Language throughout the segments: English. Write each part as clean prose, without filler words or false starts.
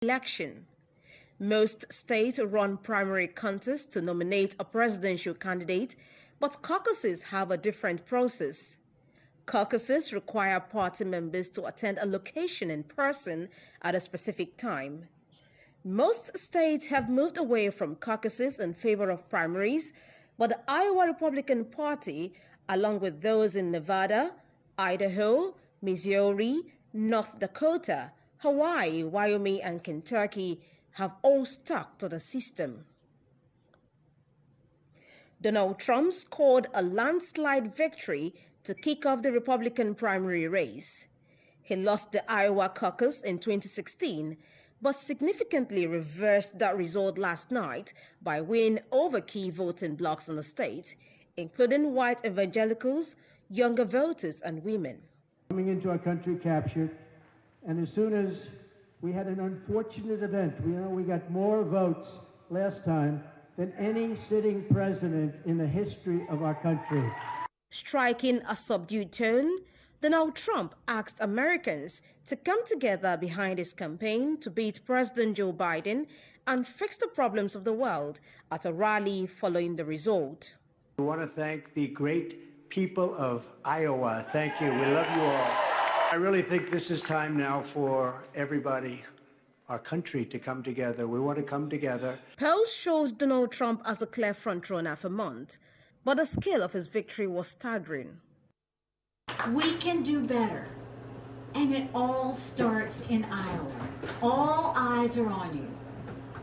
election. Most states run primary contests to nominate a presidential candidate, but caucuses have a different process. Caucuses require party members to attend a location in person at a specific time. Most states have moved away from caucuses in favor of primaries, but the Iowa Republican Party, along with those in Nevada, Idaho, Missouri, North Dakota, Hawaii, Wyoming, and Kentucky, have all stuck to the system. Donald Trump scored a landslide victory to kick off the Republican primary race. He lost the Iowa caucus in 2016, but significantly reversed that result last night by winning over key voting blocs in the state, including white evangelicals, younger voters, and women. Coming into our country captured, and as soon as we had an unfortunate event, we got more votes last time than any sitting president in the history of our country. Striking a subdued tone, Donald Trump asked Americans to come together behind his campaign to beat President Joe Biden and fix the problems of the world at a rally following the result. I want to thank the great people of Iowa. Thank you. We love you all. I really think this is time now for everybody, our country, to come together. We want to come together. Polls showed Donald Trump as the clear frontrunner for months, but the scale of his victory was staggering. We can do better, and it all starts in Iowa. All eyes are on you.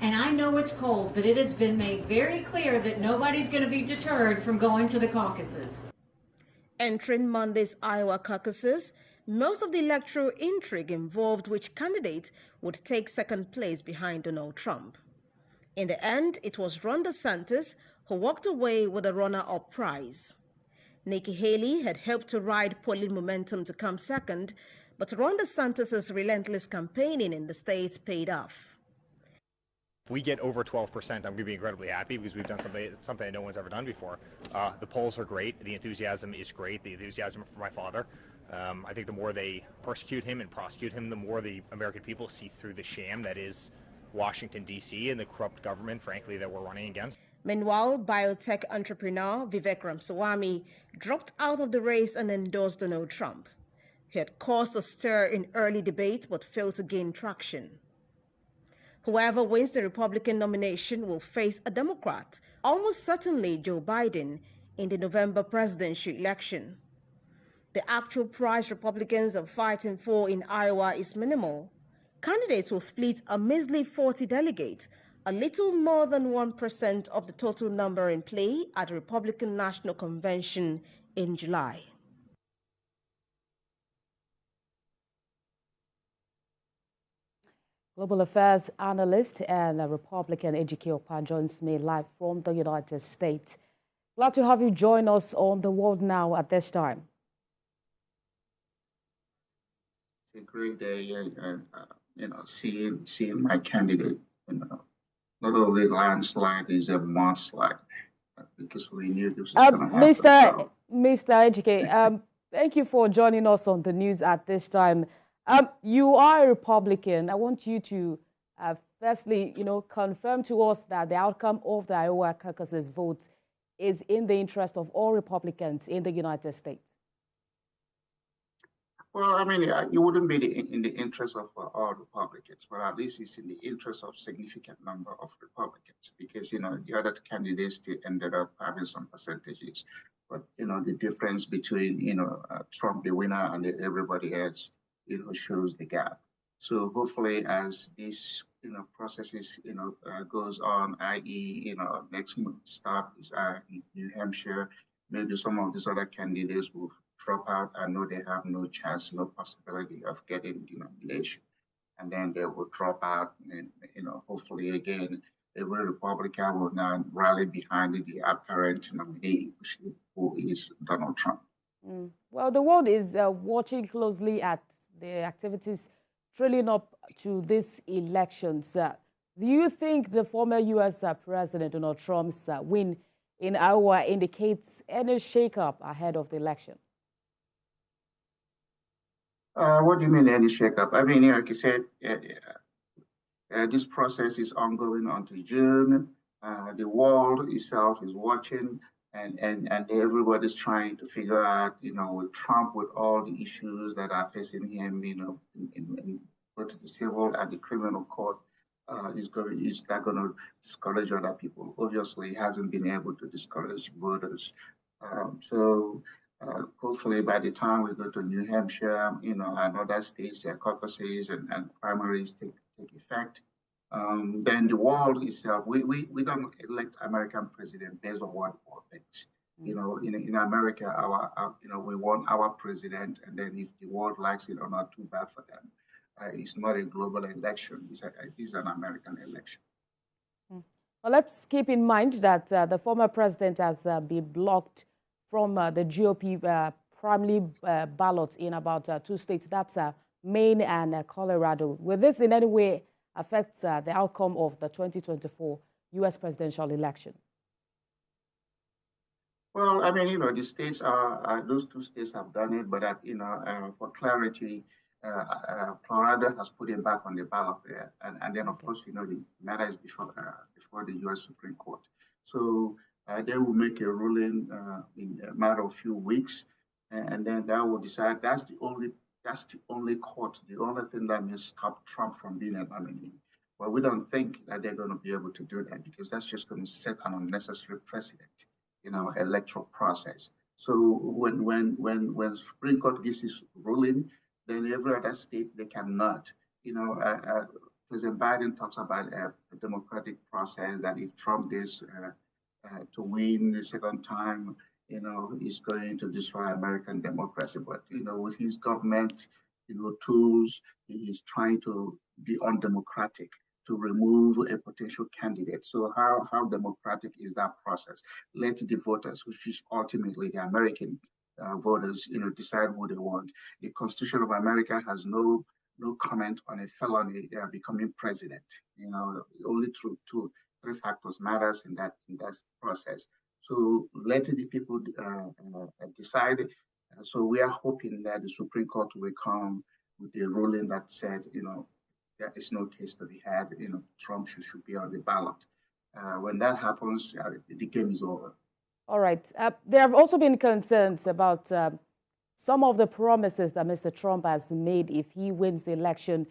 And I know it's cold, but it has been made very clear that nobody's going to be deterred from going to the caucuses. Entering Monday's Iowa caucuses, most of the electoral intrigue involved which candidate would take second place behind Donald Trump. In the end, it was Ron DeSantis who walked away with a runner-up prize. Nikki Haley had helped to ride polling momentum to come second, but Ron DeSantis' relentless campaigning in the state paid off. If we get over 12%, I'm going to be incredibly happy because we've done something that no one's ever done before. The polls are great. The enthusiasm is great. The enthusiasm for my father. I think the more they persecute him and prosecute him, the more the American people see through the sham that is Washington, D.C. and the corrupt government, frankly, that we're running against. Meanwhile, biotech entrepreneur Vivek Ramaswamy dropped out of the race and endorsed Donald Trump. He had caused a stir in early debate but failed to gain traction. Whoever wins the Republican nomination will face a Democrat, almost certainly Joe Biden, in the November presidential election. The actual prize Republicans are fighting for in Iowa is minimal. Candidates will split a measly 40 delegates, a little more than 1% of the total number in play at the Republican National Convention in July. Global Affairs analyst and Republican Ejike Opa joins me live from the United States. Glad to have you join us on The World Now at this time. It's a great day, seeing my candidate, not only landslide is a mudslide, because we knew this was going to happen. Mr. Ejike, thank you for joining us on the news at this time. You are a Republican. I want you to firstly, confirm to us that the outcome of the Iowa caucuses vote is in the interest of all Republicans in the United States. Well, I mean, it wouldn't be in the interest of all Republicans, but at least it's in the interest of significant number of Republicans, because, the other candidates still ended up having some percentages. But, the difference between, Trump, the winner, and everybody else, shows the gap. So hopefully as this, processes, goes on, i.e., next month start is in New Hampshire, maybe some of these other candidates will drop out. I know they have no chance, no possibility of getting the nomination. And then they will drop out and, hopefully again, every Republican will now rally behind the apparent nominee, who is Donald Trump. Well, the world is watching closely at the activities trailing up to these elections. Do you think the former U.S. President Donald Trump's win in Iowa indicates any shakeup ahead of the election? What do you mean any shakeup? I mean, like you said, this process is ongoing until June. The world itself is watching, and everybody's trying to figure out, with Trump, with all the issues that are facing him, in both the civil and the criminal court, is that going to discourage other people? Obviously, he hasn't been able to discourage voters. So hopefully, by the time we go to New Hampshire, and other states, their caucuses and primaries take effect, then the world itself, we don't elect American president based on what the world thinks. In America, we want our president, and then if the world likes it or not, too bad for them. It's not a global election. It is an American election. Well, let's keep in mind that the former president has been blocked from the GOP primary ballot in about 2 states. That's Maine and Colorado. Will this in any way affect the outcome of the 2024 U.S. presidential election? Well, I mean, the states those 2 states have done it, but for clarity, Colorado has put him back on the ballot there, and then of course, the matter is before the U.S. Supreme Court. So they will make a ruling in a matter of few weeks, and then that will decide. That's the only court, the only thing that may stop Trump from being a nominee. But we don't think that they're going to be able to do that, because that's just going to set an unnecessary precedent in our electoral process. So when Supreme Court gives its ruling, then every other state, they cannot. President Biden talks about a democratic process, that if Trump gets to win the second time, he's going to destroy American democracy. But, with his government, tools, he's trying to be undemocratic, to remove a potential candidate. So how democratic is that process? Let the voters, which is ultimately the American voters, decide who they want. The Constitution of America has no comment on a felony becoming president. Only through 3 factors matters in that process. So let the people decide. So we are hoping that the Supreme Court will come with a ruling that said, there is no case to be had. Trump should be on the ballot. When that happens, the game is over. All right. There have also been concerns about some of the promises that Mr. Trump has made if he wins the election.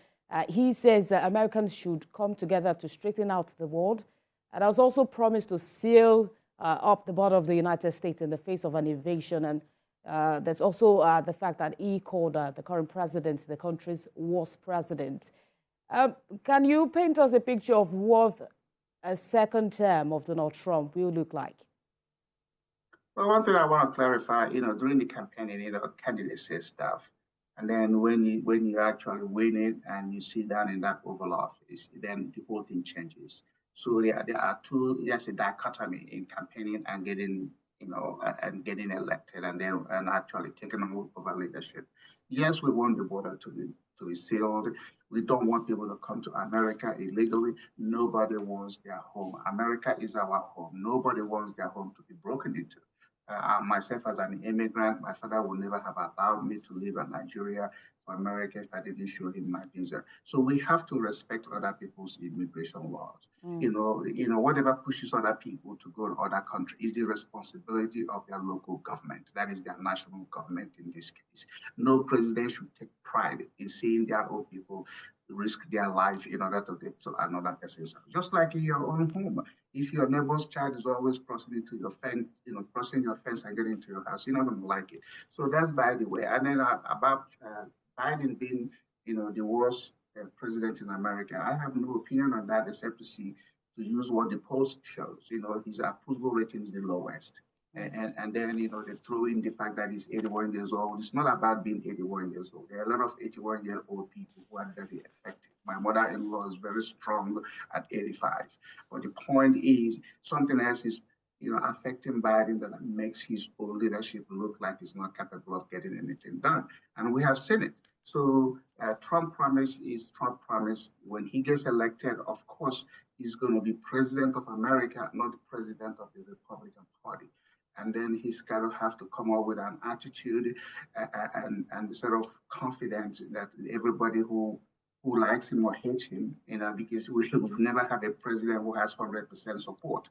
He says that Americans should come together to straighten out the world, and has also promised to seal up the border of the United States in the face of an invasion. And there's also the fact that he called the current president the country's worst president. Can you paint us a picture of what a second term of Donald Trump will look like? Well, one thing I want to clarify, during the campaigning, candidates say stuff. And then when you actually win it and you sit down in that Oval Office, then the whole thing changes. So there's a dichotomy in campaigning and getting elected and actually taking over leadership. Yes, we want the border to be sealed. We don't want people to come to America illegally. Nobody wants their home. America is our home. Nobody wants their home to be broken into. Myself, as an immigrant, my father would never have allowed me to live in Nigeria for America if I didn't show him my visa. So we have to respect other people's immigration laws. Whatever pushes other people to go to other countries is the responsibility of their local government. That is their national government in this case. No president should take pride in seeing their own people risk their life in order to get to another person's house. Just like in your own home. If your neighbor's child is always crossing into your fence, crossing your fence and getting into your house, you're not going to like it. So that's by the way. And then about Biden being, the worst president in America, I have no opinion on that except to use what the poll shows. His approval rating is the lowest. And then, they throw in the fact that he's 81 years old. It's not about being 81 years old. There are a lot of 81-year-old people who are very effective. My mother-in-law is very strong at 85. But the point is, something else is, affecting Biden that makes his own leadership look like he's not capable of getting anything done. And we have seen it. So Trump promise is Trump promise. When he gets elected, of course, he's going to be president of America, not the president of the Republican Party. And then he's got to have to come up with an attitude and sort of confidence that everybody who who likes him or hates him, because we've never had a president who has 100% support.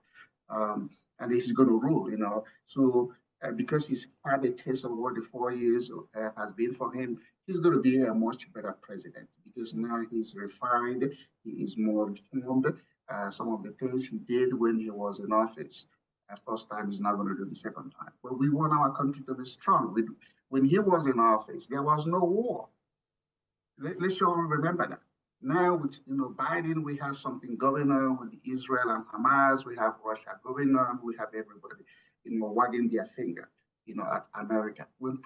And he's going to rule, So because he's had a taste of what the 4 years has been for him, he's going to be a much better president because now he's refined, he is more informed. Some of the things he did when he was in office, first time, he's not going to do the second time. But we want our country to be strong. When he was in office, there was no war. Let's all remember that. Now, with Biden, we have something going on with Israel and Hamas. We have Russia going on. We have everybody, wagging their finger, at America. When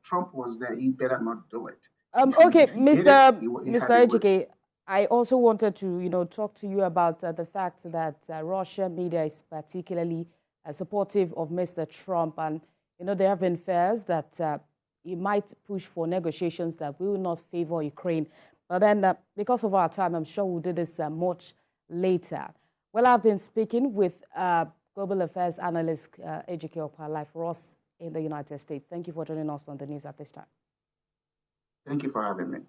Trump was there, he better not do it. Okay, Mr. Ejike, I also wanted to, talk to you about the fact that Russian media is particularly supportive of Mr. Trump, and there have been fears that he might push for negotiations that will not favor Ukraine. But then, because of our time, I'm sure we'll do this much later. Well, I've been speaking with global affairs analyst Ejike Opala for us in the United States. Thank you for joining us on the news at this time. Thank you for having me.